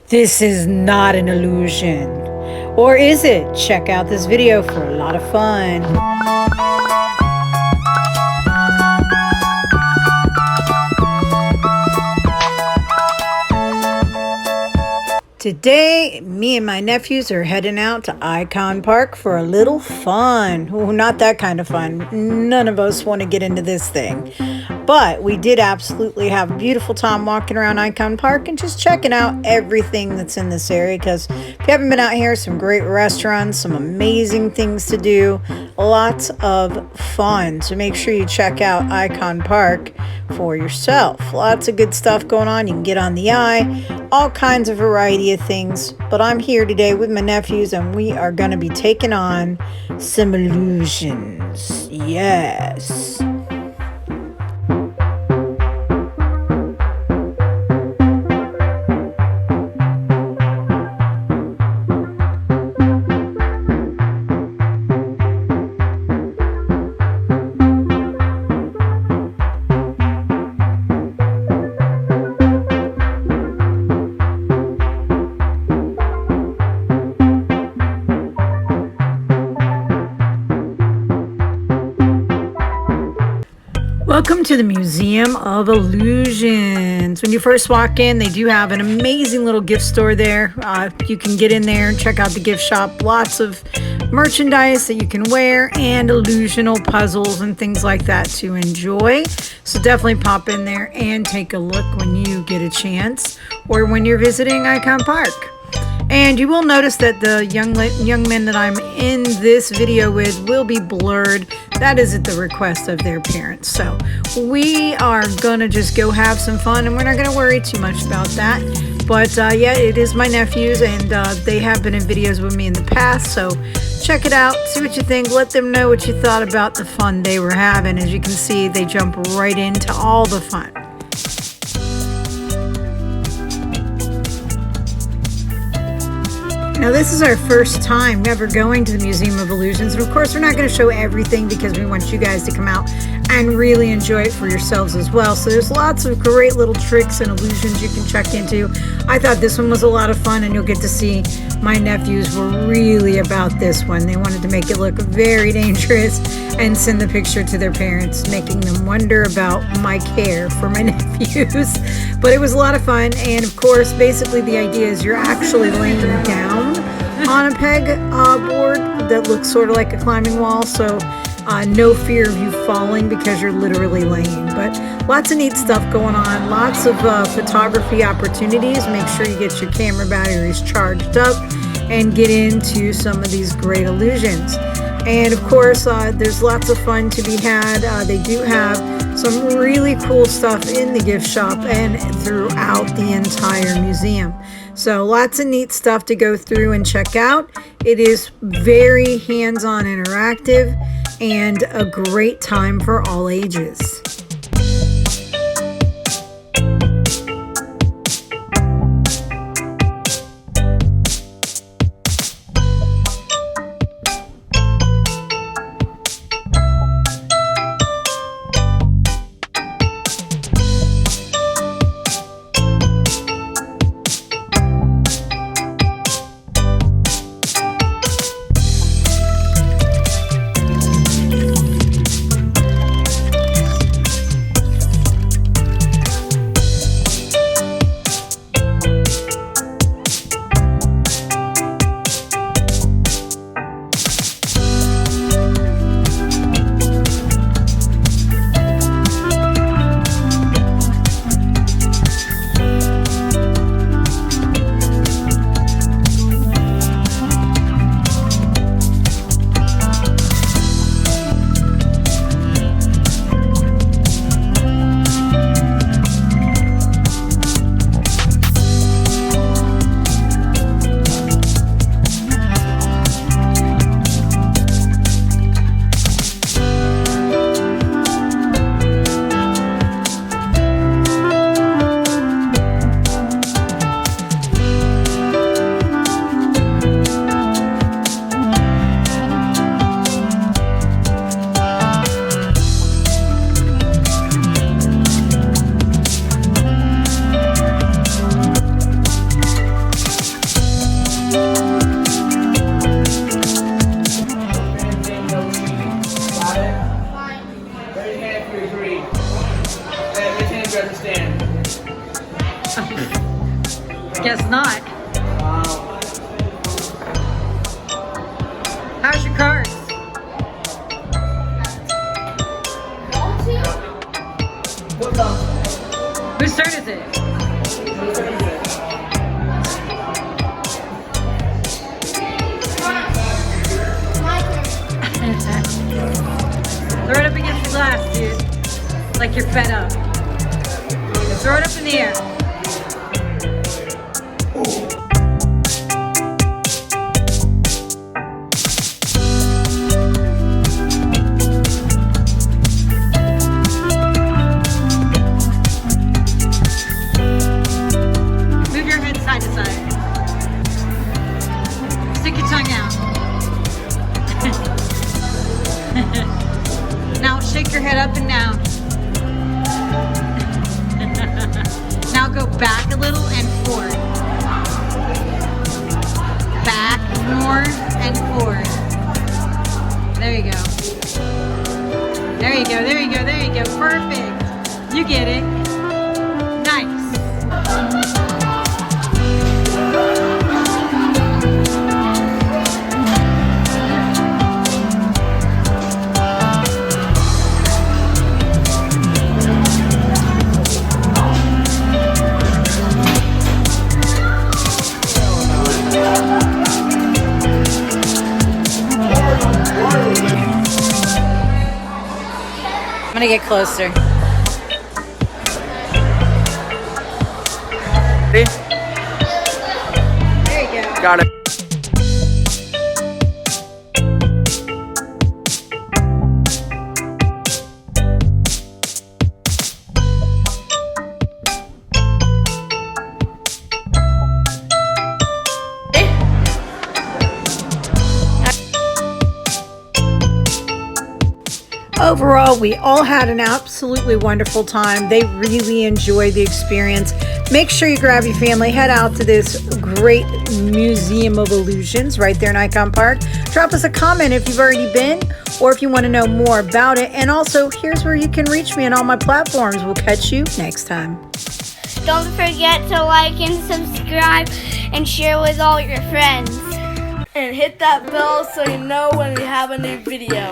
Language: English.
This is not an illusion. Or is it? Check out this video for a lot of fun. Today, me and my nephews are heading out to Icon Park for a little fun. Oh, not that kind of fun. None of us want to get into this thing. But we did absolutely have a beautiful time walking around Icon Park and just checking out everything that's in this area. Because if you haven't been out here, some great restaurants, some amazing things to do, lots of fun. So make sure you check out Icon Park for yourself. Lots of good stuff going on. You can get on the eye, all kinds of variety of things. But I'm here today with my nephews and we are going to be taking on some illusions. Yes. Welcome to the Museum of Illusions. When you first walk in, they do have an amazing little gift store there. You can get in there and check out the gift shop. Lots of merchandise that you can wear and illusional puzzles and things like that to enjoy. So definitely pop in there and take a look when you get a chance or when you're visiting Icon Park. And you will notice that the young men that I'm in this video with will be blurred. That is at the request of their parents. So we are gonna just go have some fun and we're not gonna worry too much about that. But yeah, it is my nephews and they have been in videos with me in the past. So check it out, see what you think, let them know what you thought about the fun they were having. As you can see, they jump right into all the fun. Now this is our first time ever going to the Museum of Illusions, and of course we're not going to show everything because we want you guys to come out and really enjoy it for yourselves as well. So there's lots of great little tricks and illusions you can check into. I thought this one was a lot of fun, and you'll get to see my nephews were really about this one. They wanted to make it look very dangerous and send the picture to their parents, making them wonder about my care for my nephews. But it was a lot of fun, and of course basically the idea is you're actually laying down on a peg board that looks sort of like a climbing wall, so no fear of you falling because you're literally laying. But lots of neat stuff going on, lots of photography opportunities. Make sure you get your camera batteries charged up and get into some of these great illusions. And of course there's lots of fun to be had. They do have some really cool stuff in the gift shop and throughout the entire museum. So lots of neat stuff to go through and check out. It is very hands-on interactive and a great time for all ages. Guess not. Wow. How's your cars? Whose turn is it? Throw it up against the glass, dude. Like you're fed up. Throw it up in the air. Move your head side to side. Stick your tongue out. Now shake your head up and down. Now go back a little and forward. Back more and forward. There you go. There you go, there you go, there you go. Perfect. You get it. Nice. I'm gonna get closer. See? There you go. Got it. Overall, we all had an absolutely wonderful time. They really enjoyed the experience. Make sure you grab your family, head out to this great Museum of Illusions right there in Icon Park. Drop us a comment if you've already been or if you want to know more about it. And also, here's where you can reach me on all my platforms. We'll catch you next time. Don't forget to like and subscribe and share with all your friends. And hit that bell so you know when we have a new video.